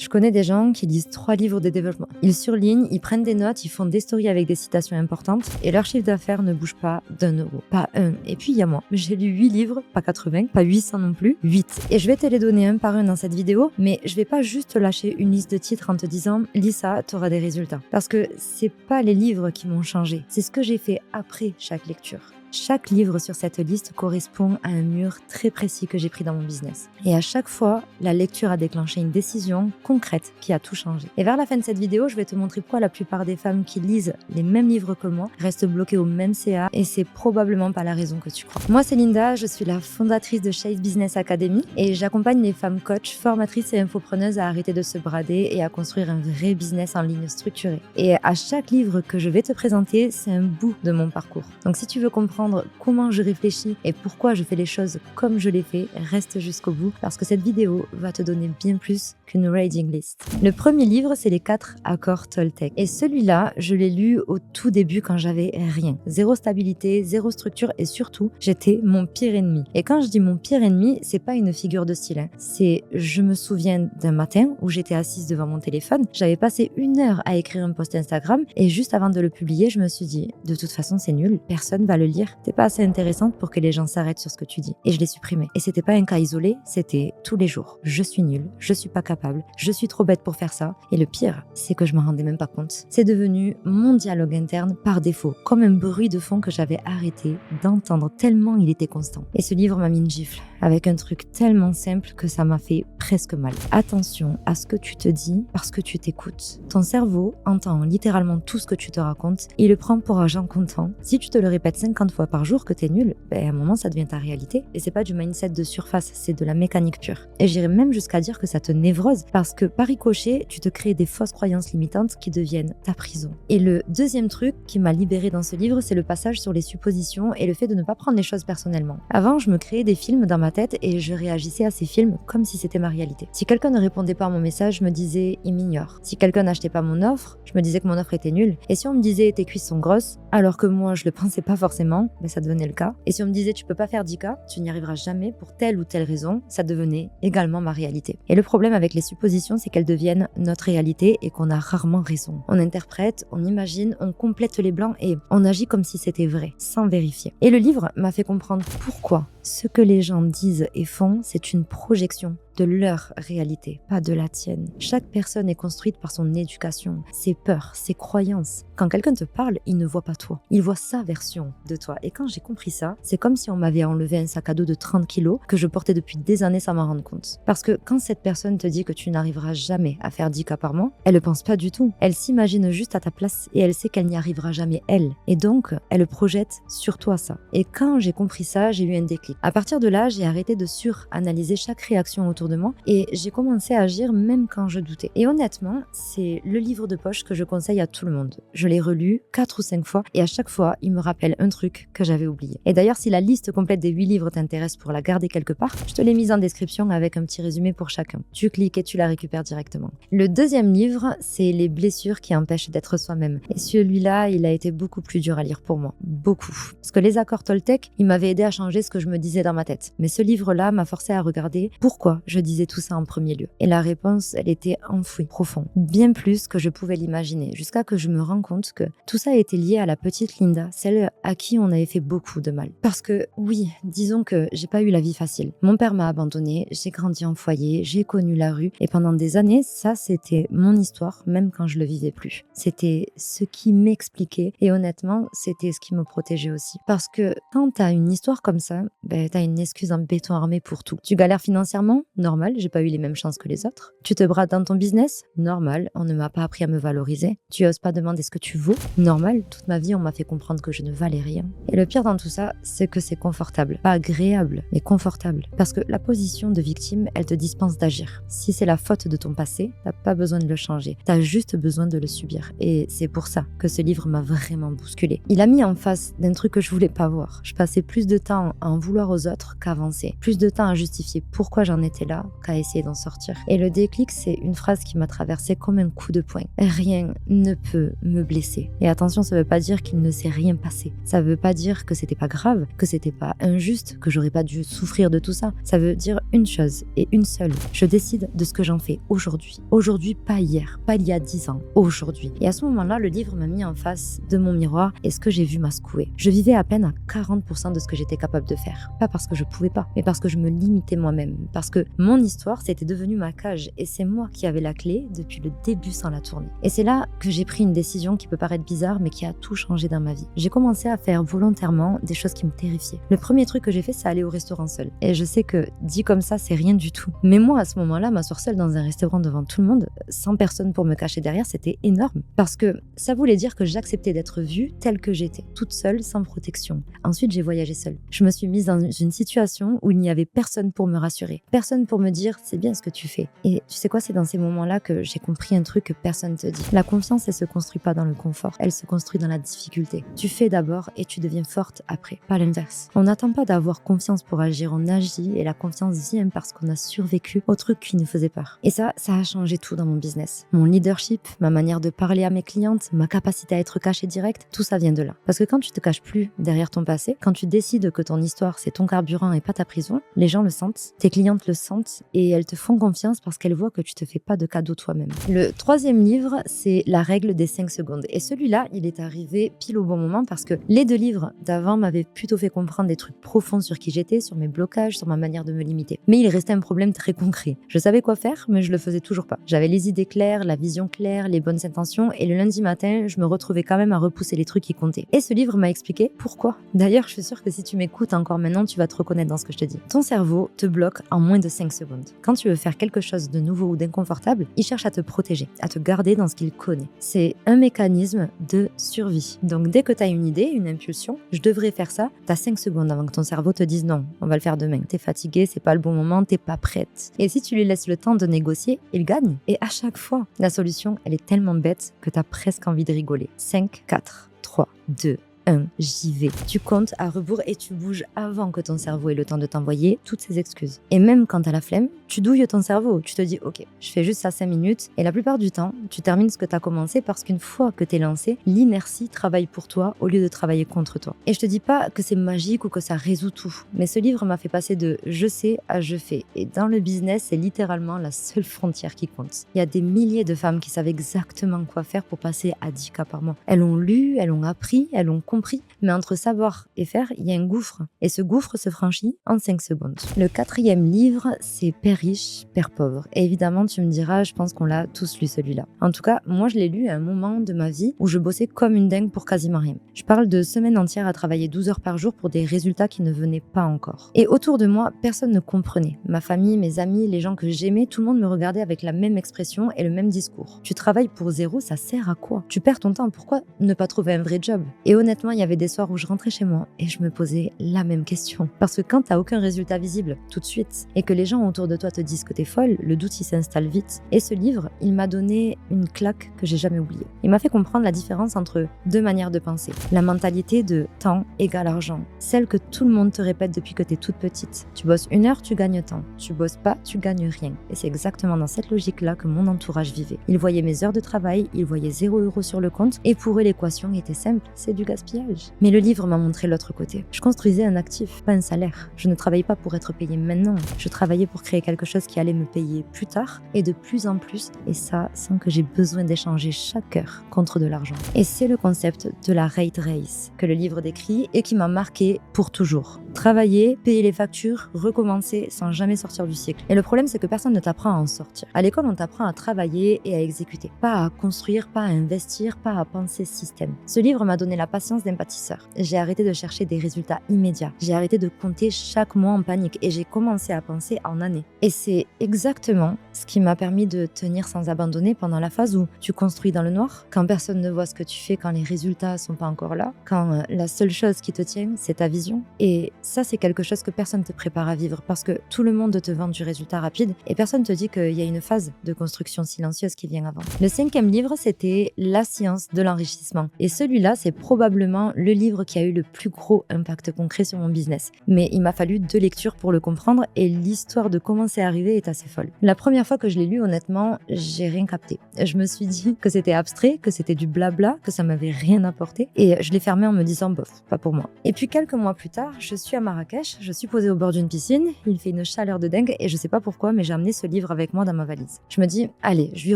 Je connais des gens qui lisent 3 livres de développement. Ils surlignent, ils prennent des notes, ils font des stories avec des citations importantes et leur chiffre d'affaires ne bouge pas d'1 euro. Pas un. Et puis il y a moi. J'ai lu 8 livres, pas 80, pas 800 non plus, 8. Et je vais te les donner un par un dans cette vidéo, mais je vais pas juste te lâcher une liste de titres en te disant « lis ça, t'auras des résultats ». Parce que c'est pas les livres qui m'ont changé, c'est ce que j'ai fait après chaque lecture. Chaque livre sur cette liste correspond à un mur très précis que j'ai pris dans mon business. Et à chaque fois, la lecture a déclenché une décision concrète qui a tout changé. Et vers la fin de cette vidéo, je vais te montrer pourquoi la plupart des femmes qui lisent les mêmes livres que moi restent bloquées au même CA et c'est probablement pas la raison que tu crois. Moi, c'est Linda, je suis la fondatrice de Chase Business Academy et j'accompagne les femmes coachs, formatrices et infopreneuses à arrêter de se brader et à construire un vrai business en ligne structuré. Et à chaque livre que je vais te présenter, c'est un bout de mon parcours. Donc si tu veux comprendre comment je réfléchis et pourquoi je fais les choses comme je les fais, reste jusqu'au bout parce que cette vidéo va te donner bien plus qu'une reading list. Le premier livre, c'est les 4 accords Toltec. Et celui-là, je l'ai lu au tout début quand j'avais rien. Zéro stabilité, zéro structure et surtout, j'étais mon pire ennemi. Et quand je dis mon pire ennemi, c'est pas une figure de style. C'est, je me souviens d'un matin où j'étais assise devant mon téléphone, j'avais passé 1 heure à écrire un post Instagram et juste avant de le publier, je me suis dit, de toute façon, c'est nul, personne va le lire. T'es pas assez intéressante pour que les gens s'arrêtent sur ce que tu dis. Et je l'ai supprimé. Et c'était pas un cas isolé, c'était tous les jours. Je suis nulle, je suis pas capable, je suis trop bête pour faire ça. Et le pire, c'est que je m'en rendais même pas compte. C'est devenu mon dialogue interne par défaut, comme un bruit de fond que j'avais arrêté d'entendre tellement il était constant. Et ce livre m'a mis une gifle, avec un truc tellement simple que ça m'a fait presque mal. Attention à ce que tu te dis parce que tu t'écoutes. Ton cerveau entend littéralement tout ce que tu te racontes, il le prend pour argent comptant. Si tu te le répètes 50 fois par jour que t'es nul, à un moment ça devient ta réalité. Et c'est pas du mindset de surface, c'est de la mécanique pure. Et j'irais même jusqu'à dire que ça te névrose parce que par ricochet, tu te crées des fausses croyances limitantes qui deviennent ta prison. Et le deuxième truc qui m'a libérée dans ce livre, c'est le passage sur les suppositions et le fait de ne pas prendre les choses personnellement. Avant, je me créais des films dans ma tête et je réagissais à ces films comme si c'était ma réalité. Si quelqu'un ne répondait pas à mon message, je me disais « il m'ignore ». Si quelqu'un n'achetait pas mon offre, je me disais que mon offre était nulle. Et si on me disait « tes cuisses sont grosses », alors que moi je le pensais pas forcément, mais ça devenait le cas. Et si on me disait tu peux pas faire 10K, tu n'y arriveras jamais pour telle ou telle raison, ça devenait également ma réalité. Et le problème avec les suppositions, c'est qu'elles deviennent notre réalité et qu'on a rarement raison. On interprète, on imagine, on complète les blancs et on agit comme si c'était vrai, sans vérifier. Et le livre m'a fait comprendre pourquoi ce que les gens disent et font, c'est une projection de leur réalité, pas de la tienne. Chaque personne est construite par son éducation, ses peurs, ses croyances. Quand quelqu'un te parle, il ne voit pas toi, il voit sa version de toi. Et quand j'ai compris ça, c'est comme si on m'avait enlevé un sac à dos de 30 kilos que je portais depuis des années sans m'en rendre compte. Parce que quand cette personne te dit que tu n'arriveras jamais à faire 10K par mois, elle le pense pas du tout. Elle s'imagine juste à ta place et elle sait qu'elle n'y arrivera jamais elle. Et donc, elle projette sur toi ça. Et quand j'ai compris ça, j'ai eu un déclic. À partir de là, j'ai arrêté de suranalyser chaque réaction autour de moi et j'ai commencé à agir même quand je doutais. Et honnêtement, c'est le livre de poche que je conseille à tout le monde. Je l'ai relu 4 ou 5 fois et à chaque fois, il me rappelle un truc que j'avais oublié. Et d'ailleurs, si la liste complète des 8 livres t'intéresse pour la garder quelque part, je te l'ai mise en description avec un petit résumé pour chacun. Tu cliques et tu la récupères directement. Le deuxième livre, c'est Les blessures qui empêchent d'être soi-même. Et celui-là, il a été beaucoup plus dur à lire pour moi. Beaucoup. Parce que les accords Toltec, il m'avait aidé à changer ce que je me disais dans ma tête. Mais ce livre-là m'a forcé à regarder pourquoi je disais tout ça en premier lieu. Et la réponse, elle était enfouie, profond. Bien plus que je pouvais l'imaginer, jusqu'à que je me rends compte que tout ça était lié à la petite Linda, celle à qui on avait fait beaucoup de mal. Parce que, oui, disons que j'ai pas eu la vie facile. Mon père m'a abandonnée, j'ai grandi en foyer, j'ai connu la rue, et pendant des années, ça c'était mon histoire, même quand je le vivais plus. C'était ce qui m'expliquait, et honnêtement, c'était ce qui me protégeait aussi. Parce que quand t'as une histoire comme ça, t'as une excuse en béton armé pour tout. Tu galères financièrement? Normal, j'ai pas eu les mêmes chances que les autres. Tu te brades dans ton business? Normal, on ne m'a pas appris à me valoriser. Tu oses pas demander ce que tu vaux? Normal, toute ma vie on m'a fait comprendre que je ne valais rien. Et le pire dans tout ça, c'est que c'est confortable. Pas agréable, mais confortable. Parce que la position de victime, elle te dispense d'agir. Si c'est la faute de ton passé, t'as pas besoin de le changer. T'as juste besoin de le subir. Et c'est pour ça que ce livre m'a vraiment bousculée. Il a mis en face d'un truc que je voulais pas voir. Je passais plus de temps à en vouloir aux autres qu'à avancer. Plus de temps à justifier pourquoi j'en étais là. là qu'à essayer d'en sortir. Et le déclic, c'est une phrase qui m'a traversée comme un coup de poing. Rien ne peut me blesser. Et attention, ça veut pas dire qu'il ne s'est rien passé. Ça veut pas dire que c'était pas grave, que c'était pas injuste, que j'aurais pas dû souffrir de tout ça. Ça veut dire une chose et une seule. Je décide de ce que j'en fais aujourd'hui. Aujourd'hui, pas hier, pas il y a 10 ans, aujourd'hui. Et à ce moment-là, le livre m'a mis en face de mon miroir et ce que j'ai vu m'a secoué. Je vivais à peine à 40% de ce que j'étais capable de faire. Pas parce que je pouvais pas, mais parce que je me limitais moi-même. Parce que mon histoire, c'était devenu ma cage et c'est moi qui avais la clé depuis le début sans la tourner. Et c'est là que j'ai pris une décision qui peut paraître bizarre, mais qui a tout changé dans ma vie. J'ai commencé à faire volontairement des choses qui me terrifiaient. Le premier truc que j'ai fait, c'est aller au restaurant seul. Et je sais que dit comme ça, c'est rien du tout. Mais moi, à ce moment-là, m'asseoir seule dans un restaurant devant tout le monde, sans personne pour me cacher derrière, c'était énorme. Parce que ça voulait dire que j'acceptais d'être vue telle que j'étais, toute seule, sans protection. Ensuite, j'ai voyagé seule. Je me suis mise dans une situation où il n'y avait personne pour me rassurer. Personne pour me dire, c'est bien ce que tu fais. Et tu sais quoi, c'est dans ces moments-là que j'ai compris un truc que personne te dit. La confiance, elle se construit pas dans le confort, elle se construit dans la difficulté. Tu fais d'abord et tu deviens forte après, pas l'inverse. On n'attend pas d'avoir confiance pour agir, on agit et la confiance vient parce qu'on a survécu au truc qui nous faisait peur. Et ça a changé tout dans mon business. Mon leadership, ma manière de parler à mes clientes, ma capacité à être cachée direct, tout ça vient de là. Parce que quand tu te caches plus derrière ton passé, quand tu décides que ton histoire c'est ton carburant et pas ta prison, les gens le sentent, tes clientes le sentent et elles te font confiance parce qu'elles voient que tu te fais pas de cadeau toi-même. Le troisième livre, c'est La règle des 5 secondes. Et celui-là, il est arrivé pile au bon moment parce que les 2 livres d'avant m'avaient plutôt fait comprendre des trucs profonds sur qui j'étais, sur mes blocages, sur ma manière de me limiter. Mais il restait un problème très concret. Je savais quoi faire, mais je le faisais toujours pas. J'avais les idées claires, la vision claire, les bonnes intentions et le lundi matin, je me retrouvais quand même à repousser les trucs qui comptaient. Et ce livre m'a expliqué pourquoi. D'ailleurs, je suis sûre que si tu m'écoutes encore maintenant, tu vas te reconnaître dans ce que je te dis. Ton cerveau te bloque en moins de 5 secondes. Quand tu veux faire quelque chose de nouveau ou d'inconfortable, il cherche à te protéger, à te garder dans ce qu'il connaît. C'est un mécanisme de survie. Donc dès que tu as une idée, une impulsion, je devrais faire ça, tu as 5 secondes avant que ton cerveau te dise non, on va le faire demain. T'es fatigué, c'est pas le bon moment, t'es pas prête. Et si tu lui laisses le temps de négocier, il gagne. Et à chaque fois, la solution, elle est tellement bête que tu as presque envie de rigoler. 5, 4, 3, 2, 1, j'y vais. Tu comptes à rebours et tu bouges avant que ton cerveau ait le temps de t'envoyer toutes ces excuses. Et même quand t'as la flemme, tu douilles ton cerveau. Tu te dis, ok, je fais juste ça 5 minutes. Et la plupart du temps, tu termines ce que t'as commencé parce qu'une fois que t'es lancé, l'inertie travaille pour toi au lieu de travailler contre toi. Et je te dis pas que c'est magique ou que ça résout tout. Mais ce livre m'a fait passer de je sais à je fais. Et dans le business, c'est littéralement la seule frontière qui compte. Il y a des milliers de femmes qui savent exactement quoi faire pour passer à 10 cas par mois. Elles ont lu, elles ont appris, elles ont compris, mais entre savoir et faire, il y a un gouffre. Et ce gouffre se franchit en 5 secondes. Le 4e livre, c'est Père riche, Père pauvre. Et évidemment, tu me diras, je pense qu'on l'a tous lu celui-là. En tout cas, moi je l'ai lu à un moment de ma vie où je bossais comme une dingue pour quasiment rien. Je parle de semaines entières à travailler 12 heures par jour pour des résultats qui ne venaient pas encore. Et autour de moi, personne ne comprenait. Ma famille, mes amis, les gens que j'aimais, tout le monde me regardait avec la même expression et le même discours. Tu travailles pour zéro, ça sert à quoi? Tu perds ton temps, pourquoi ne pas trouver un vrai job? Et honnêtement, il y avait des soirs où je rentrais chez moi et je me posais la même question. Parce que quand t'as aucun résultat visible tout de suite et que les gens autour de toi te disent que t'es folle, le doute il s'installe vite. Et ce livre, il m'a donné une claque que j'ai jamais oubliée. Il m'a fait comprendre la différence entre 2 manières de penser. La mentalité de temps égale argent. Celle que tout le monde te répète depuis que t'es toute petite. Tu bosses 1 heure, tu gagnes temps. Tu bosses pas, tu gagnes rien. Et c'est exactement dans cette logique-là que mon entourage vivait. Ils voyaient mes heures de travail, ils voyaient 0 € sur le compte et pour eux l'équation était simple, c'est du gaspillage. Mais le livre m'a montré l'autre côté. Je construisais un actif, pas un salaire. Je ne travaillais pas pour être payé maintenant. Je travaillais pour créer quelque chose qui allait me payer plus tard et de plus en plus. Et ça, sans que j'ai besoin d'échanger chaque heure contre de l'argent. Et c'est le concept de la rate race que le livre décrit et qui m'a marqué pour toujours. Travailler, payer les factures, recommencer sans jamais sortir du cycle. Et le problème, c'est que personne ne t'apprend à en sortir. À l'école, on t'apprend à travailler et à exécuter. Pas à construire, pas à investir, pas à penser système. Ce livre m'a donné la patience d'un bâtisseur. J'ai arrêté de chercher des résultats immédiats. J'ai arrêté de compter chaque mois en panique et j'ai commencé à penser en années. Et c'est exactement ce qui m'a permis de tenir sans abandonner pendant la phase où tu construis dans le noir, quand personne ne voit ce que tu fais, quand les résultats sont pas encore là, quand la seule chose qui te tient, c'est ta vision. Et Ça, c'est quelque chose que personne ne te prépare à vivre parce que tout le monde te vend du résultat rapide et personne te dit qu'il y a une phase de construction silencieuse qui vient avant. Le 5e livre, c'était La science de l'enrichissement. Et celui-là, c'est probablement le livre qui a eu le plus gros impact concret sur mon business. Mais il m'a fallu 2 lectures pour le comprendre et l'histoire de comment c'est arrivé est assez folle. La première fois que je l'ai lu, honnêtement, j'ai rien capté. Je me suis dit que c'était abstrait, que c'était du blabla, que ça m'avait rien apporté et je l'ai fermé en me disant bof, pas pour moi. Et puis quelques mois plus tard, je suis à Marrakech, je suis posée au bord d'une piscine, il fait une chaleur de dingue et je sais pas pourquoi, mais j'ai amené ce livre avec moi dans ma valise. Je me dis, allez, je lui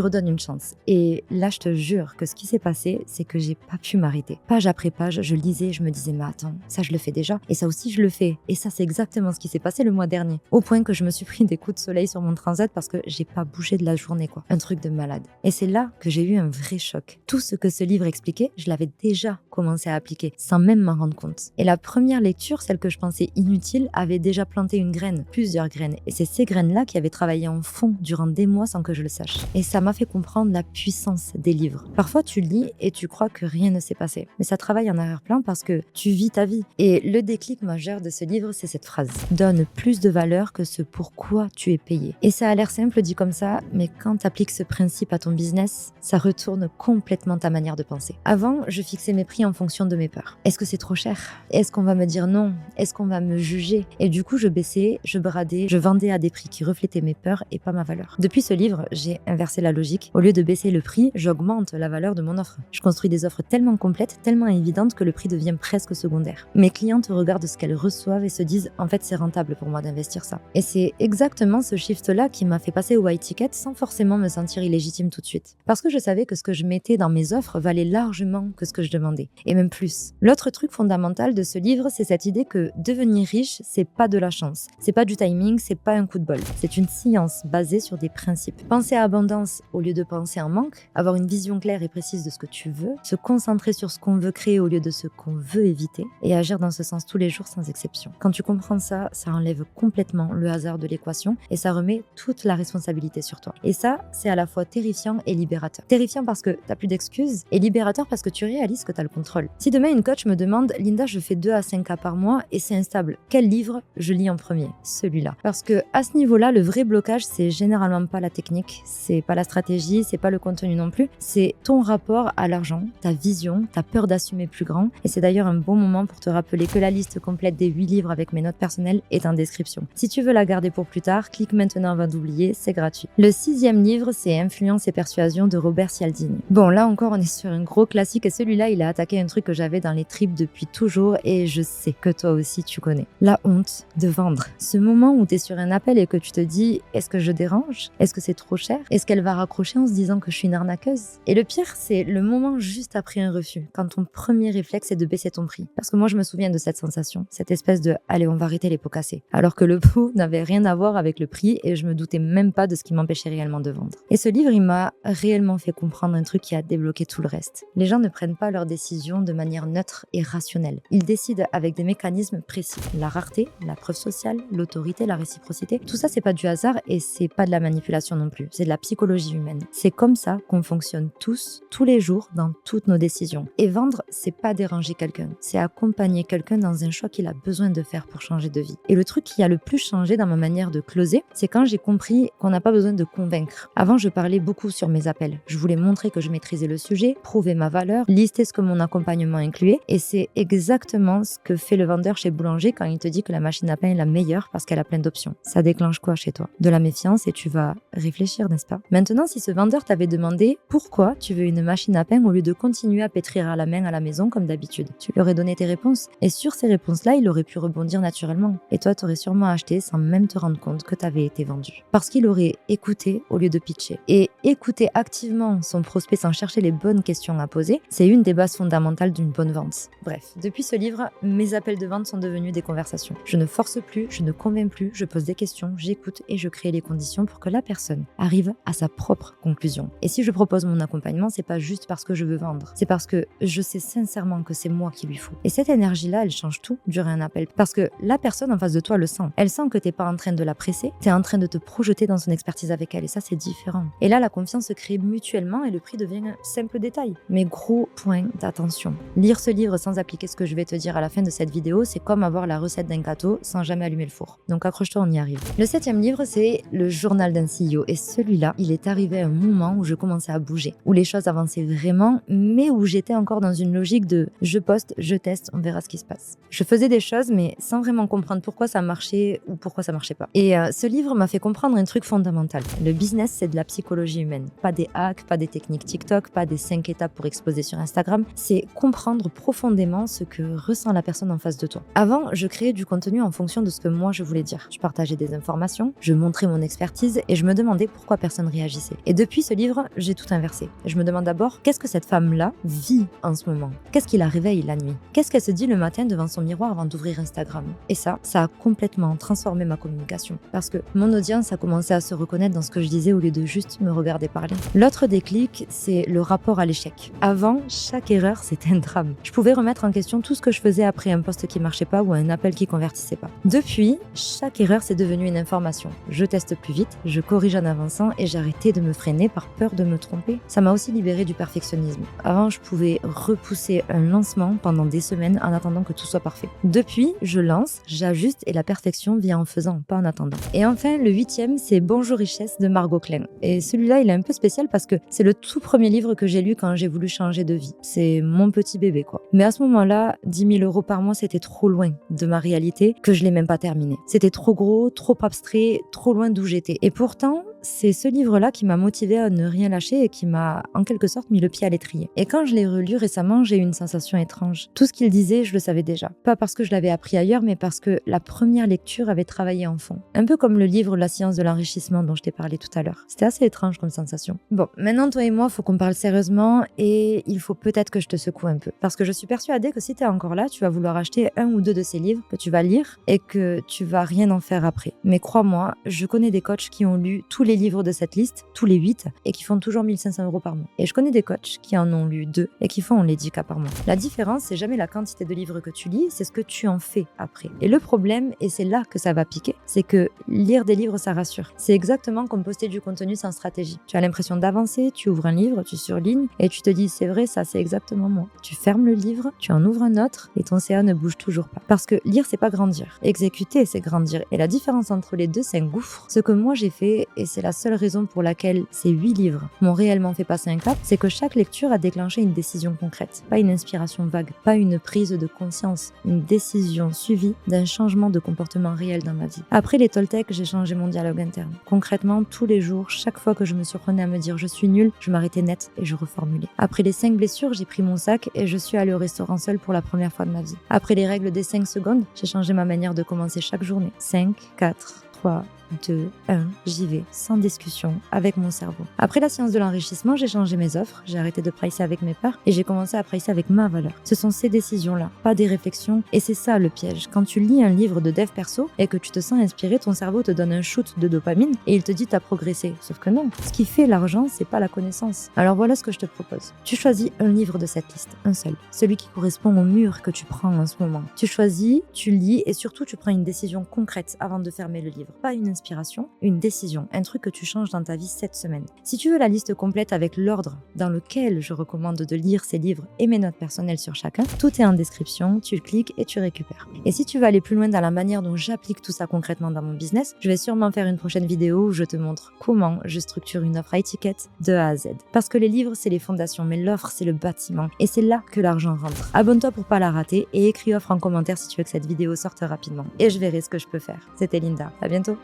redonne une chance. Et là, je te jure que ce qui s'est passé, c'est que j'ai pas pu m'arrêter. Page après page, je lisais, je me disais, mais attends, ça je le fais déjà, et ça aussi je le fais. Et ça, c'est exactement ce qui s'est passé le mois dernier. Au point que je me suis pris des coups de soleil sur mon transat parce que j'ai pas bougé de la journée, quoi. Un truc de malade. Et c'est là que j'ai eu un vrai choc. Tout ce que ce livre expliquait, je l'avais déjà commencé à appliquer, sans même m'en rendre compte. Et la première lecture, celle que je pensais inutile, avait déjà planté une graine, plusieurs graines. Et c'est ces graines-là qui avaient travaillé en fond durant des mois sans que je le sache. Et ça m'a fait comprendre la puissance des livres. Parfois, tu lis et tu crois que rien ne s'est passé. Mais ça travaille en arrière-plan parce que tu vis ta vie. Et le déclic majeur de ce livre, c'est cette phrase. Donne plus de valeur que ce pourquoi tu es payé. Et ça a l'air simple dit comme ça, mais quand tu appliques ce principe à ton business, ça retourne complètement ta manière de penser. Avant, je fixais mes prix en fonction de mes peurs. Est-ce que c'est trop cher? Est-ce qu'on va me dire non? Est-ce qu'on va me juger? Et du coup, je baissais, je bradais, je vendais à des prix qui reflétaient mes peurs et pas ma valeur. Depuis ce livre, j'ai inversé la logique. Au lieu de baisser le prix, j'augmente la valeur de mon offre. Je construis des offres tellement complètes, tellement évidentes que le prix devient presque secondaire. Mes clientes regardent ce qu'elles reçoivent et se disent « en fait, c'est rentable pour moi d'investir ça ». Et c'est exactement ce shift-là qui m'a fait passer au white ticket sans forcément me sentir illégitime tout de suite. Parce que je savais que ce que je mettais dans mes offres valait largement que ce que je demandais. Et même plus. L'autre truc fondamental de ce livre, c'est cette idée que devenir riche, c'est pas de la chance. C'est pas du timing, c'est pas un coup de bol. C'est une science basée sur des principes. Penser à abondance au lieu de penser en manque, avoir une vision claire et précise de ce que tu veux, se concentrer sur ce qu'on veut créer au lieu de ce qu'on veut éviter, et agir dans ce sens tous les jours sans exception. Quand tu comprends ça, ça enlève complètement le hasard de l'équation et ça remet toute la responsabilité sur toi. Et ça, c'est à la fois terrifiant et libérateur. Terrifiant parce que t'as plus d'excuses et libérateur parce que tu réalises que t'as le contrôle. Si demain une coach me demande « Linda, je fais 2 à 5 cas par mois et c'est instable, quel livre je lis en premier ?» Celui-là. Parce que à ce niveau-là, le vrai blocage, c'est généralement pas la technique, c'est pas la stratégie, c'est pas le contenu non plus, c'est ton rapport à l'argent, ta vision, ta peur d'assumer plus grand. Et c'est d'ailleurs un bon moment pour te rappeler que la liste complète des 8 livres avec mes notes personnelles est en description. Si tu veux la garder pour plus tard, clique maintenant avant d'oublier, c'est gratuit. Le 6e livre, c'est Influence et persuasion de Robert Cialdini. Bon, là encore, on est sur un gros classique et celui-là, il a attaqué un truc que j'avais dans les tripes depuis toujours et je sais que toi aussi tu connais. La honte de vendre. Ce moment où tu es sur un appel et que tu te dis « est-ce que je dérange? Est-ce que c'est trop cher? Est-ce qu'elle va raccrocher en se disant que je suis une arnaqueuse ?» Et le pire, c'est le moment juste après un refus, quand ton premier réflexe est de baisser ton prix. Parce que moi, je me souviens de cette sensation, cette espèce de « allez, on va arrêter les pots cassés ». Alors que le pot n'avait rien à voir avec le prix et je me doutais même pas de ce qui m'empêchait réellement de vendre. Et ce livre, il m'a réellement fait comprendre un truc qui a débloqué tout le reste. Les gens ne prennent pas leurs décisions de manière neutre et rationnelle. Ils décident avec des mécanismes précis. La rareté, la preuve sociale, l'autorité, la réciprocité, tout ça, c'est pas du hasard et c'est pas de la manipulation non plus. C'est de la psychologie humaine. C'est comme ça qu'on fonctionne tous les jours, dans toutes nos décisions. Et vendre, c'est pas déranger quelqu'un. C'est accompagner quelqu'un dans un choix qu'il a besoin de faire pour changer de vie. Et le truc qui a le plus changé dans ma manière de closer, c'est quand j'ai compris qu'on n'a pas besoin de convaincre. Avant, je parlais beaucoup sur mes appels. Je voulais montrer que je maîtrisais le sujet, prouver ma valeur, lister ce que mon accompagnement incluait. Et c'est exactement ce que fait le vendeur chez Boulanger quand il te dit que la machine à pain est la meilleure parce qu'elle a plein d'options. Ça déclenche quoi chez toi? De la méfiance et tu vas réfléchir, n'est-ce pas? Maintenant, si ce vendeur t'avait demandé pourquoi tu veux une machine à pain au lieu de continuer à pétrir à la main à la maison comme d'habitude, tu lui aurais donné tes réponses. Et sur ces réponses-là, il aurait pu rebondir naturellement. Et toi, t'aurais sûrement acheté sans même te rendre compte que t'avais été vendu. Parce qu'il aurait écouté au lieu de pitcher. Et écouter activement son prospect sans chercher les bonnes questions à poser, c'est une des bases fondamentales d'une bonne vente. Bref, depuis ce livre, mes appels de vente sont devenus des conversations. Je ne force plus, je ne convainc plus, je pose des questions, j'écoute et je crée les conditions pour que la personne arrive à sa propre conclusion. Et si je propose mon accompagnement, c'est pas juste parce que je veux vendre, c'est parce que je sais sincèrement que c'est moi qu'il lui faut. Et cette énergie-là, elle change tout durant un appel. Parce que la personne en face de toi le sent. Elle sent que t'es pas en train de la presser, t'es en train de te projeter dans son expertise avec elle et ça, c'est différent. Et là, la confiance se crée mutuellement et le prix devient un simple détail. Mais gros point d'attention. attention, lire ce livre sans appliquer ce que je vais te dire à la fin de cette vidéo, c'est comme avoir la recette d'un gâteau sans jamais allumer le four. Donc accroche-toi, on y arrive. Le 7e livre, c'est Le journal d'un CEO. Et celui-là, il est arrivé à un moment où je commençais à bouger, où les choses avançaient vraiment, mais où j'étais encore dans une logique de je poste, je teste, on verra ce qui se passe. Je faisais des choses, mais sans vraiment comprendre pourquoi ça marchait ou pourquoi ça marchait pas. Et ce livre m'a fait comprendre un truc fondamental. Le business, c'est de la psychologie humaine. Pas des hacks, pas des techniques TikTok, pas des 5 étapes pour exploser sur Instagram. C'est comprendre profondément ce que ressent la personne en face de toi. Avant, je créais du contenu en fonction de ce que moi je voulais dire. Je partageais des informations, je montrais mon expertise et je me demandais pourquoi personne réagissait. Et depuis ce livre, j'ai tout inversé. Je me demande d'abord, qu'est-ce que cette femme-là vit en ce moment? Qu'est-ce qui la réveille la nuit? Qu'est-ce qu'elle se dit le matin devant son miroir avant d'ouvrir Instagram? Et ça a complètement transformé ma communication. Parce que mon audience a commencé à se reconnaître dans ce que je disais au lieu de juste me regarder parler. L'autre déclic, c'est le rapport à l'échec. Avant, chaque erreur, c'était un drame. Je pouvais remettre en question tout ce que je faisais après un post qui marchait pas ou un appel qui convertissait pas. Depuis, chaque erreur, c'est devenu une information. Je teste plus vite, je corrige en avançant et j'ai arrêté de me freiner par peur de me tromper. Ça m'a aussi libéré du perfectionnisme. Avant, je pouvais repousser un lancement pendant des semaines en attendant que tout soit parfait. Depuis, je lance, j'ajuste et la perfection vient en faisant, pas en attendant. Et enfin, le 8e, c'est Bonjour Richesse de Margot Klein. Et celui-là, il est un peu spécial parce que c'est le tout premier livre que j'ai lu quand j'ai voulu changer de vie. C'est mon petit bébé, quoi. Mais à ce moment-là, 10 000 € par mois, c'était trop loin de ma réalité que je l'ai même pas terminé. C'était trop gros, trop abstrait, trop loin d'où j'étais. Et pourtant, c'est ce livre-là qui m'a motivée à ne rien lâcher et qui m'a, en quelque sorte, mis le pied à l'étrier. Et quand je l'ai relu récemment, j'ai eu une sensation étrange. Tout ce qu'il disait, je le savais déjà. Pas parce que je l'avais appris ailleurs, mais parce que la première lecture avait travaillé en fond. Un peu comme le livre La science de l'enrichissement dont je t'ai parlé tout à l'heure. C'était assez étrange comme sensation. Bon, maintenant, toi et moi, faut qu'on parle sérieusement et il faut peut-être que je te secoue un peu. Parce que je suis persuadée que si t'es encore là, tu vas vouloir acheter un ou deux de ces livres que tu vas lire et que tu vas rien en faire après. Mais crois-moi, je connais des coachs qui ont lu tous les livres de cette liste, tous les 8, et qui font toujours 1 500 € par mois. Et je connais des coachs qui en ont lu 2 et qui font les 10 cas par mois. La différence, c'est jamais la quantité de livres que tu lis, c'est ce que tu en fais après. Et le problème, et c'est là que ça va piquer, c'est que lire des livres, ça rassure. C'est exactement comme poster du contenu sans stratégie. Tu as l'impression d'avancer, tu ouvres un livre, tu surlignes, et tu te dis, c'est vrai, ça, c'est exactement moi. Tu fermes le livre, tu en ouvres un autre, et ton CA ne bouge toujours pas. Parce que lire, c'est pas grandir. Exécuter, c'est grandir. Et la différence entre les deux, c'est un gouffre. Ce que moi j'ai fait, et c'est la seule raison pour laquelle ces 8 livres m'ont réellement fait passer un cap, c'est que chaque lecture a déclenché une décision concrète. Pas une inspiration vague, pas une prise de conscience, une décision suivie d'un changement de comportement réel dans ma vie. Après les Toltecs, j'ai changé mon dialogue interne. Concrètement, tous les jours, chaque fois que je me surprenais à me dire je suis nulle, je m'arrêtais net et je reformulais. Après les 5 blessures, j'ai pris mon sac et je suis allée au restaurant seule pour la première fois de ma vie. Après les règles des 5 secondes, j'ai changé ma manière de commencer chaque journée. 5, 4, 3, 2, 1, j'y vais, sans discussion, avec mon cerveau. Après la science de l'enrichissement, j'ai changé mes offres, j'ai arrêté de pricer avec mes pairs et j'ai commencé à pricer avec ma valeur. Ce sont ces décisions-là, pas des réflexions, et c'est ça le piège. Quand tu lis un livre de dev perso et que tu te sens inspiré, ton cerveau te donne un shoot de dopamine et il te dit t'as progressé. Sauf que non, ce qui fait l'argent, c'est pas la connaissance. Alors voilà ce que je te propose. Tu choisis un livre de cette liste, un seul, celui qui correspond au mur que tu prends en ce moment. Tu choisis, tu lis et surtout tu prends une décision concrète avant de fermer le livre, pas une inspiration, une décision, un truc que tu changes dans ta vie cette semaine. Si tu veux la liste complète avec l'ordre dans lequel je recommande de lire ces livres et mes notes personnelles sur chacun, tout est en description, tu cliques et tu récupères. Et si tu veux aller plus loin dans la manière dont j'applique tout ça concrètement dans mon business, je vais sûrement faire une prochaine vidéo où je te montre comment je structure une offre à étiquette de A à Z. Parce que les livres, c'est les fondations, mais l'offre, c'est le bâtiment. Et c'est là que l'argent rentre. Abonne-toi pour pas la rater et écris offre en commentaire si tu veux que cette vidéo sorte rapidement. Et je verrai ce que je peux faire. C'était Linda. À bientôt.